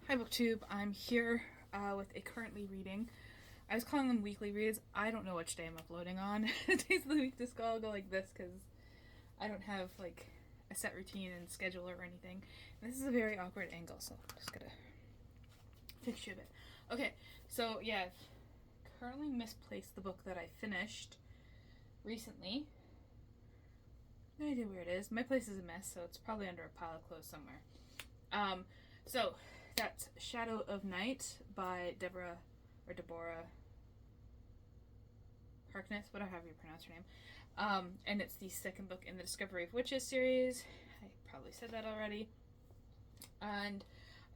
Hi BookTube, I'm here with a currently reading. I was calling them weekly reads. I don't know which day I'm uploading on. Days of the week just go like this because I don't have like a set routine and schedule or anything. And this is a very awkward angle, so I'm just gonna fix you a bit. Okay, so yeah, I've currently misplaced the book that I finished recently. No idea where it is. My place is a mess, so it's probably under a pile of clothes somewhere. So that's Shadow of Night by Deborah Harkness, whatever you pronounce her name. And it's the second book in the Discovery of Witches series. I probably said that already. And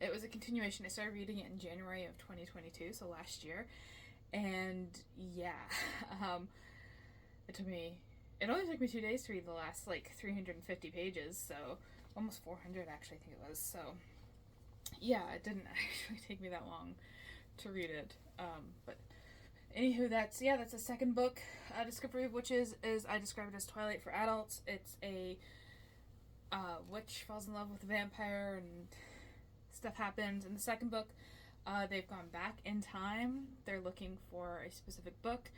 it was a continuation. I started reading it in January of 2022, so last year. And yeah, it only took me 2 days to read the last like 350 pages, so almost 400 actually, I think it was. So yeah, it didn't actually take me that long to read it. But anywho, that's the second book. Discovery of Witches is I describe it as Twilight for adults. It's a witch falls in love with a vampire and stuff happens. In the second book, they've gone back in time. They're looking for a specific book.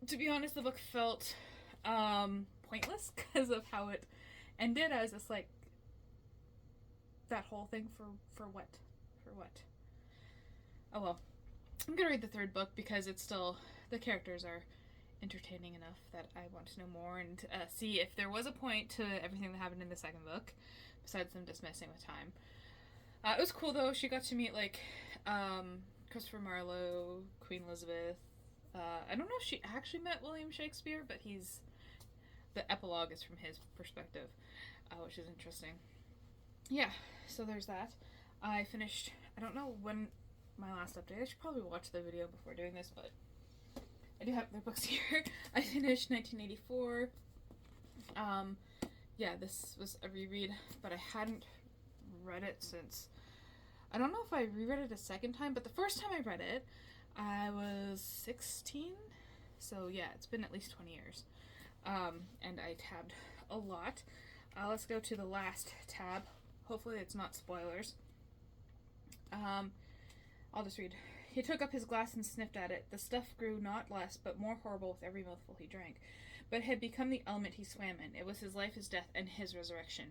To be honest, the book felt pointless because of how it ended. I was just like, that whole thing for what? For what? Oh well. I'm gonna read the third book because it's still, the characters are entertaining enough that I want to know more and see if there was a point to everything that happened in the second book, besides them just messing with time. It was cool though. She got to meet like Christopher Marlowe, Queen Elizabeth. I don't know if she actually met William Shakespeare, but the epilogue is from his perspective, which is interesting. Yeah, so there's that. I finished, I don't know when my last update, I should probably watch the video before doing this, but I do have their books here. I finished 1984. Yeah, this was a reread, but I hadn't read it since, I don't know if I reread it a second time, but the first time I read it, I was 16. So yeah, it's been at least 20 years. And I tabbed a lot. Let's go to the last tab. Hopefully it's not spoilers. I'll just read. He took up his glass and sniffed at it. The stuff grew not less, but more horrible with every mouthful he drank. But it had become the element he swam in. It was his life, his death, and his resurrection.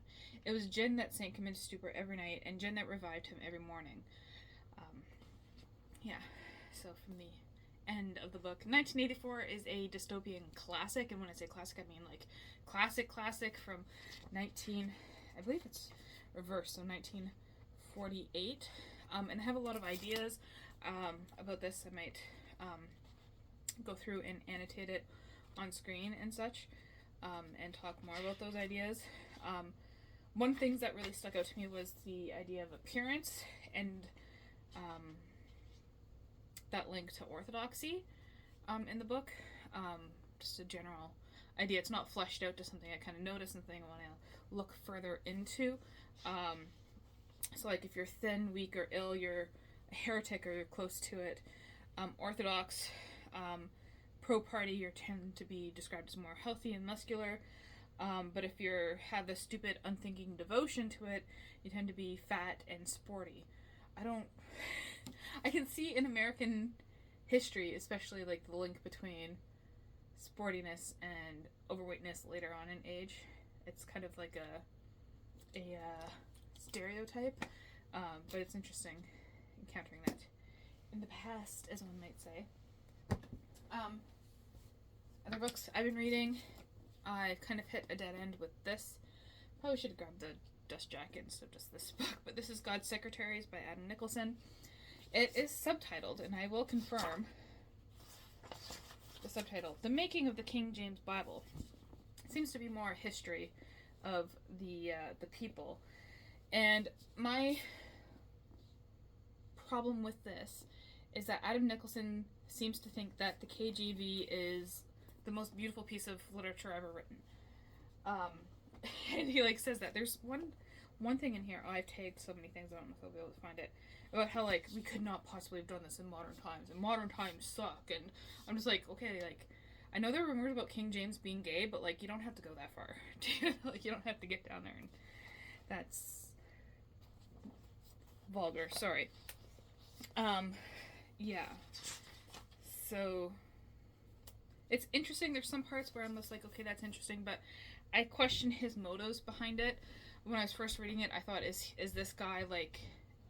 It was gin that sank him into stupor every night, and gin that revived him every morning. Yeah, so from the end of the book. 1984 is a dystopian classic, and when I say classic, I mean like classic from I believe it's reversed, so 1948. And I have a lot of ideas about this. I might go through and annotate it on screen and such, and talk more about those ideas. One thing that really stuck out to me was the idea of appearance and that link to orthodoxy in the book. Just a general idea. It's not fleshed out to something I kind of noticed, something I want to look further into. So like if you're thin, weak, or ill, you're a heretic or you're close to it. Orthodox, pro-party, you tend to be described as more healthy and muscular. But if you have a stupid, unthinking devotion to it, you tend to be fat and sporty. I can see in American history, especially like the link between sportiness and overweightness later on in age. It's kind of like a stereotype, but it's interesting encountering that in the past, as one might say. Other books I've been reading, I've kind of hit a dead end with this. Probably should have grabbed the dust jacket instead of just this book, but this is God's Secretaries by Adam Nicholson. It is subtitled, and I will confirm the subtitle, The Making of the King James Bible. It seems to be more history of the people. And my problem with this is that Adam Nicholson seems to think that the KJV is the most beautiful piece of literature ever written. And he like says that there's one thing in here. Oh, I've tagged so many things, I don't know if I'll be able to find it, about how like we could not possibly have done this in modern times, and modern times suck. And I'm just like, okay, like I know there are rumors about King James being gay, but like you don't have to go that far. Like you don't have to get down there, and that's vulgar. Sorry. Yeah. So it's interesting. There's some parts where I'm just like, okay, that's interesting, but I question his motives behind it. When I was first reading it, I thought, is this guy like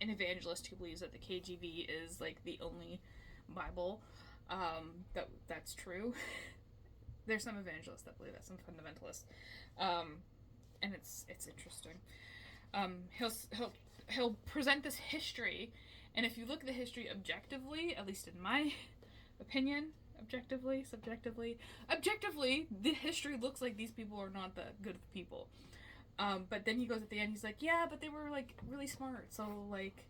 an evangelist who believes that the KJV is like the only Bible that's true? There's some evangelists that believe that, some fundamentalists, and it's interesting. He'll present this history, and if you look at the history objectively, at least in my opinion, subjectively, the history looks like these people are not that good of people. But then he goes at the end, he's like, yeah, but they were like really smart, so like,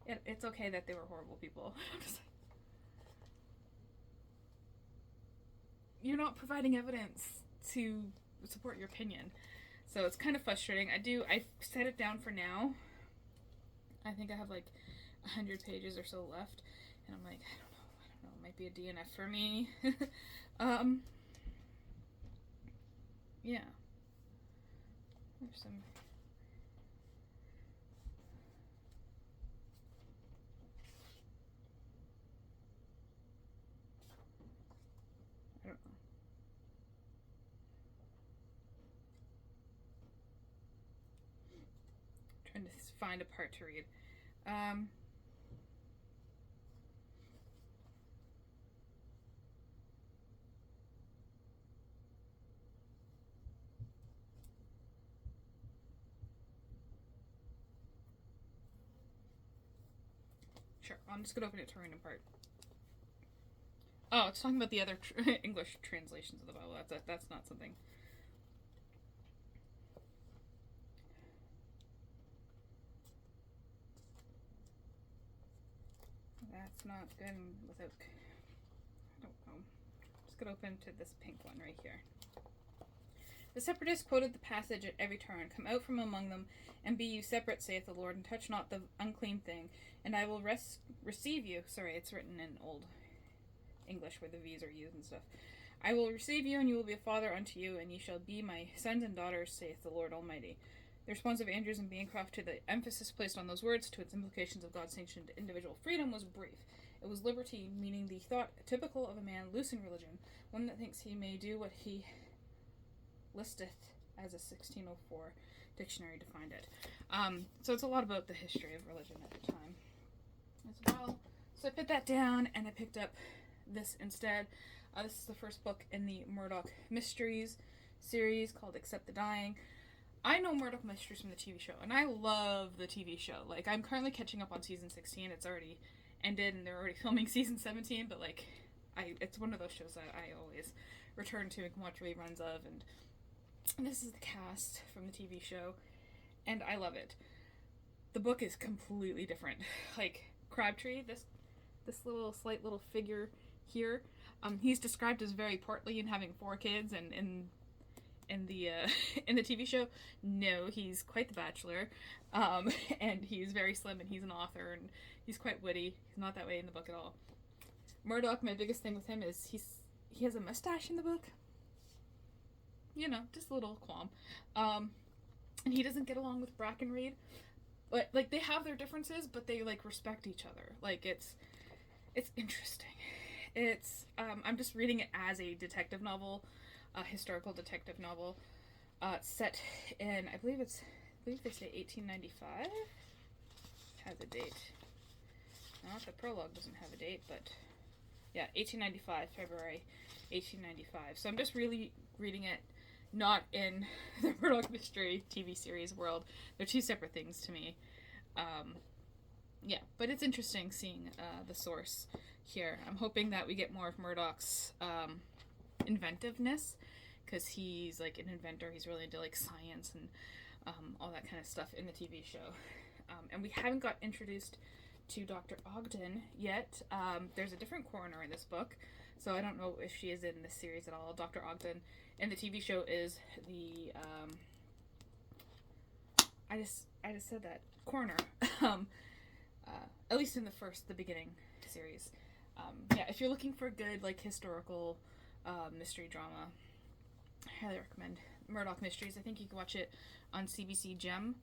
it's okay that they were horrible people. I'm just like, you're not providing evidence to support your opinion. So it's kind of frustrating. I set it down for now. I think I have like 100 pages or so left. And I'm like, I don't know. It might be a DNF for me. Yeah. There's some... I don't know. Trying to find a part to read. Sure, I'm just gonna open it to random part. Oh, it's talking about the other English translations of the Bible. That's not something. That's not good without... I don't know. I'm just gonna open to this pink one right here. The separatists quoted the passage at every turn. Come out from among them, and be you separate, saith the Lord, and touch not the unclean thing, and I will receive you. Sorry, it's written in Old English where the V's are used and stuff. I will receive you, and you will be a father unto you, and ye shall be my sons and daughters, saith the Lord Almighty. The response of Andrews and Bancroft to the emphasis placed on those words, to its implications of God's sanctioned individual freedom, was brief. It was liberty, meaning the thought typical of a man loose in religion, one that thinks he may do what he listeth, as a 1604 dictionary defined it. So it's a lot about the history of religion at the time as well. So I put that down, and I picked up this instead. This is the first book in the Murdoch Mysteries series called Accept the Dying. I know Murdoch Mysteries from the TV show, and I love the TV show. Like, I'm currently catching up on season 16. It's already ended, and they're already filming season 17, but, like, it's one of those shows that I always return to and can watch reruns of, and this is the cast from the TV show, and I love it. The book is completely different. Like, Crabtree, this slight little figure here, he's described as very portly and having 4 kids, and in the TV show, no, he's quite the bachelor, and he's very slim, and he's an author, and he's quite witty. He's not that way in the book at all. Murdoch, my biggest thing with him is he has a mustache in the book. You know, just a little qualm. And he doesn't get along with Brackenreed. But, like, they have their differences, but they, like, respect each other. Like, it's interesting. It's, I'm just reading it as a detective novel, a historical detective novel, set in, I believe they say 1895. Has a date. Not the prologue doesn't have a date, but, yeah, 1895, February 1895. So I'm just really reading it not in the Murdoch Mystery TV series world. They're 2 separate things to me. Yeah, but it's interesting seeing the source here. I'm hoping that we get more of Murdoch's inventiveness, because he's like an inventor. He's really into like science and all that kind of stuff in the TV show. And we haven't got introduced to Dr. Ogden yet. There's a different coroner in this book, so I don't know if she is in this series at all. Dr. Ogden in the TV show is the I just said that coroner. At least in the beginning series. Yeah, if you're looking for a good like historical mystery drama, I highly recommend Murdoch Mysteries. I think you can watch it on CBC Gem.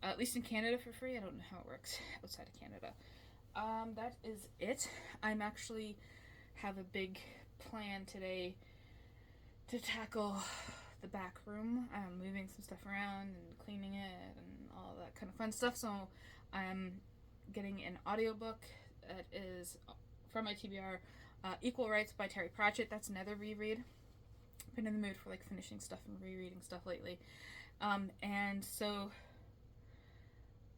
at least in Canada for free. I don't know how it works outside of Canada. That is it. I'm actually have a big plan today to tackle the back room. I'm moving some stuff around and cleaning it and all that kind of fun stuff. So I'm getting an audiobook that is from my TBR, Equal Rights by Terry Pratchett. That's another reread. Been in the mood for like finishing stuff and rereading stuff lately. And so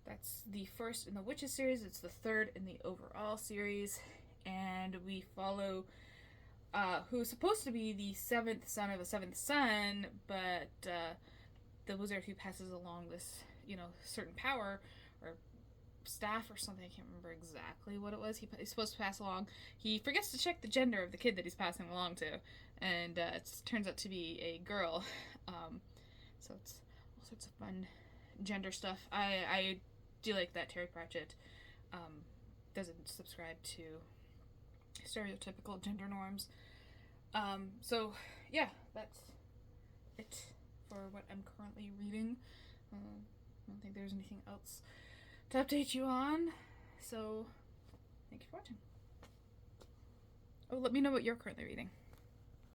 that's the first in the Witches series. It's the third in the overall series. And we follow who's supposed to be the seventh son of a seventh son, but the wizard who passes along this, certain power or staff or something, I can't remember exactly what it was, he's supposed to pass along. He forgets to check the gender of the kid that he's passing along to, and it turns out to be a girl. So it's all sorts of fun gender stuff. I do like that Terry Pratchett doesn't subscribe to stereotypical gender norms. So yeah, that's it for what I'm currently reading. I don't think there's anything else to update you on. So thank you for watching. Oh, let me know what you're currently reading.